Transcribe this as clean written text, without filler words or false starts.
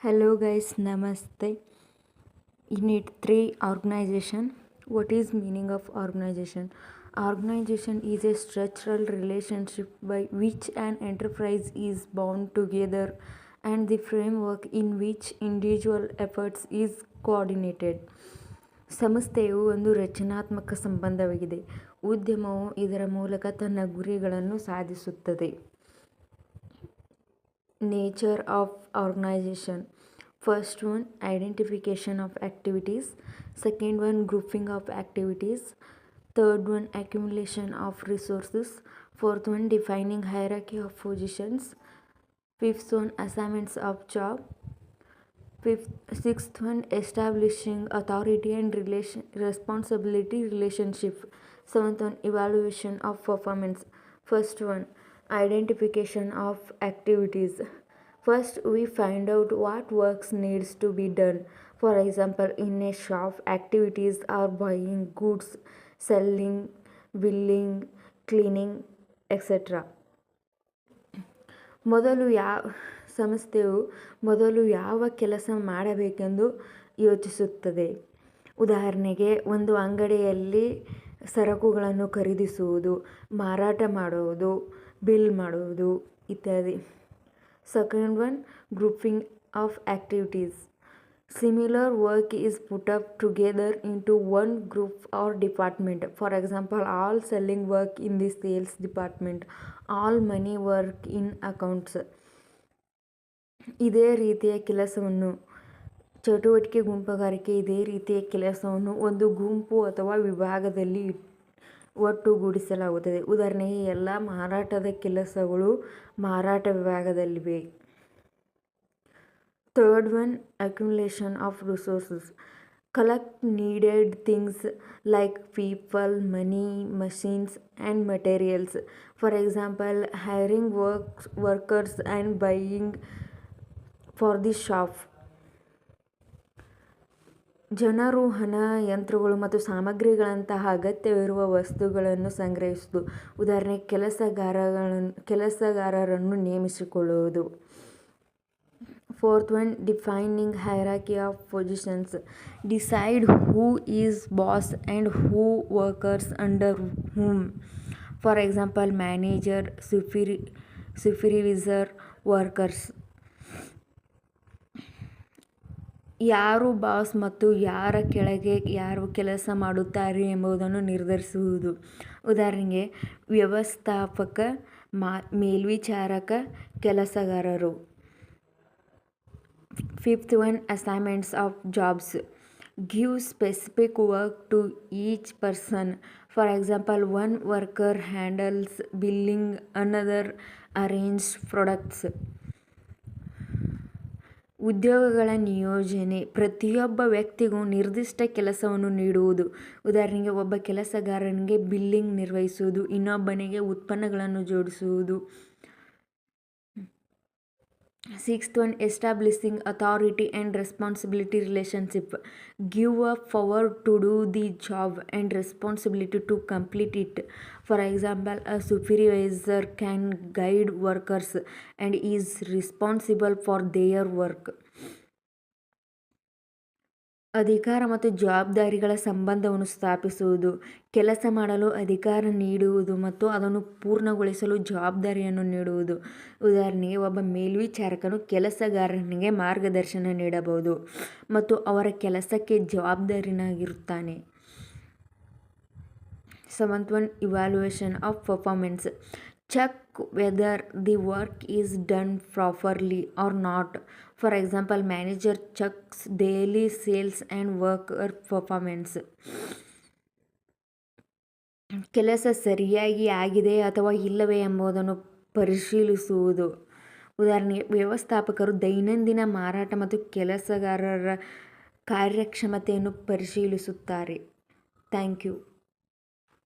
Hello guys, namaste. Unit 3 Organization. What is meaning of organization? Organization is a structural relationship by which an enterprise is bound together and the framework in which individual efforts is coordinated. ಸಂಸ್ಥೆಯು ಒಂದು ರಚನಾತ್ಮಕ ಸಂಬಂಧವಾಗಿದೆ. ಉದ್ಯಮವು ಇದರ ಮೂಲಕ ತನ್ನ ಗುರಿಗಳನ್ನು ಸಾಧಿಸುತ್ತದೆ. Nature of organization. First one, identification of activities. Second one, grouping of activities. Third one, accumulation of resources. Fourth one, defining hierarchy of positions. Fifth one, assignments of job. Sixth one, establishing authority and responsibility relationship. Seventh one, evaluation of performance. First one, identification of activities. First, we find out what works needs to be done. For example, in a shop, activities are buying goods, selling, billing, cleaning, etc. ಸಂಸ್ಥೆಯು ಮೊದಲು ಯಾವ ಕೆಲಸ ಮಾಡಬೇಕೆಂದು ಯೋಚಿಸುತ್ತದೆ. ಉದಾಹರಣೆಗೆ, ಒಂದು ಅಂಗಡಿಯಲ್ಲಿ ಸರಕುಗಳನ್ನು ಖರೀದಿಸುವುದು, ಮಾರಾಟ ಮಾಡುವುದು, ಬಿಲ್ ಮಾಡುವುದು ಇತ್ಯಾದಿ. Second one, grouping of activities. Similar work is put up together into one group or department. For example, all selling work in the sales department, all money work in accounts. ಇದೇ ರೀತಿಯ ಕೆಲಸವನ್ನು ಚಟುವಟಿಕೆ ಗುಂಪುಗಾರಿಕೆ ಇದೇ ರೀತಿಯ ಕೆಲಸವನ್ನು ಒಂದು ಗುಂಪು ಅಥವಾ ವಿಭಾಗದಲ್ಲಿ ಒಟ್ಟುಗೂಡಿಸಲಾಗುತ್ತದೆ. ಉದಾಹರಣೆಗೆ, ಎಲ್ಲ ಮಾರಾಟದ ಕೆಲಸಗಳು ಮಾರಾಟ ವಿಭಾಗದಲ್ಲಿವೆ. Third one, accumulation of resources. Collect needed things like people, money, machines and materials. For example, hiring workers and buying for the shop. ಜನರು, ಹಣ, ಯಂತ್ರಗಳು ಮತ್ತು ಸಾಮಗ್ರಿಗಳಂತಹ ಅಗತ್ಯವಿರುವ ವಸ್ತುಗಳನ್ನು ಸಂಗ್ರಹಿಸುವುದು. ಉದಾಹರಣೆಗೆ, ಕೆಲಸಗಾರರನ್ನು ನೇಮಿಸಿಕೊಳ್ಳುವುದು. Fourth one, defining hierarchy of positions. Decide who is boss and who workers under whom. For example, manager, supervisor, workers. ಯಾರು boss ಮತ್ತು ಯಾರ ಕೆಳಗೆ ಯಾರು ಕೆಲಸ ಮಾಡುತ್ತಾರೆ ಎಂಬುದನ್ನು ನಿರ್ಧರಿಸುವುದು. ಉದಾಹರಣೆಗೆ, ವ್ಯವಸ್ಥಾಪಕ, ಮೇಲ್ವಿಚಾರಕ, ಕೆಲಸಗಾರರು. Fifth one, assignments of jobs. Give specific work to each person. For example, one worker handles billing, another arranges products. ಉದ್ಯೋಗಗಳ ನಿಯೋಜನೆ. ಪ್ರತಿಯೊಬ್ಬ ವ್ಯಕ್ತಿಗೂ ನಿರ್ದಿಷ್ಟ ಕೆಲಸವನ್ನು ನೀಡುವುದು. ಉದಾಹರಣೆಗೆ, ಒಬ್ಬ ಕೆಲಸಗಾರನಿಗೆ ಬಿಲ್ಲಿಂಗ್ ನಿರ್ವಹಿಸುವುದು, ಇನ್ನೊಬ್ಬನಿಗೆ ಉತ್ಪನ್ನಗಳನ್ನು ಜೋಡಿಸುವುದು. Sixth one, establishing authority and responsibility relationship. Give a power to do the job and responsibility to complete it. For example, a supervisor can guide workers and is responsible for their work. ಅಧಿಕಾರ ಮತ್ತು ಜವಾಬ್ದಾರಿಗಳ ಸಂಬಂಧವನ್ನು ಸ್ಥಾಪಿಸುವುದು. ಕೆಲಸ ಮಾಡಲು ಅಧಿಕಾರ ನೀಡುವುದು ಮತ್ತು ಅದನ್ನು ಪೂರ್ಣಗೊಳಿಸಲು ಜವಾಬ್ದಾರಿಯನ್ನು ನೀಡುವುದು. ಉದಾಹರಣೆಗೆ, ಒಬ್ಬ ಮೇಲ್ವಿಚಾರಕನು ಕೆಲಸಗಾರನಿಗೆ ಮಾರ್ಗದರ್ಶನ ನೀಡಬಹುದು ಮತ್ತು ಅವರ ಕೆಲಸಕ್ಕೆ ಜವಾಬ್ದಾರನಾಗಿರುತ್ತಾನೆ. Seventh one, evaluation of performance. Check whether the work is done properly or not. For example, manager checks daily sales and worker performance. ಕೆಲಸ ಸರಿಯಾಗಿ ಆಗಿದೆ ಅಥವಾ ಇಲ್ಲವೇ ಎಂಬುದನ್ನು ಪರಿಶೀಲಿಸುವುದು. ಉದಾಹರಣೆಗೆ, ವ್ಯವಸ್ಥಾಪಕರು ದೈನಂದಿನ ಮಾರಾಟ ಮತ್ತು ಕೆಲಸಗಾರರ ಕಾರ್ಯಕ್ಷಮತೆಯನ್ನು ಪರಿಶೀಲಿಸುತ್ತಾರೆ. Thank you.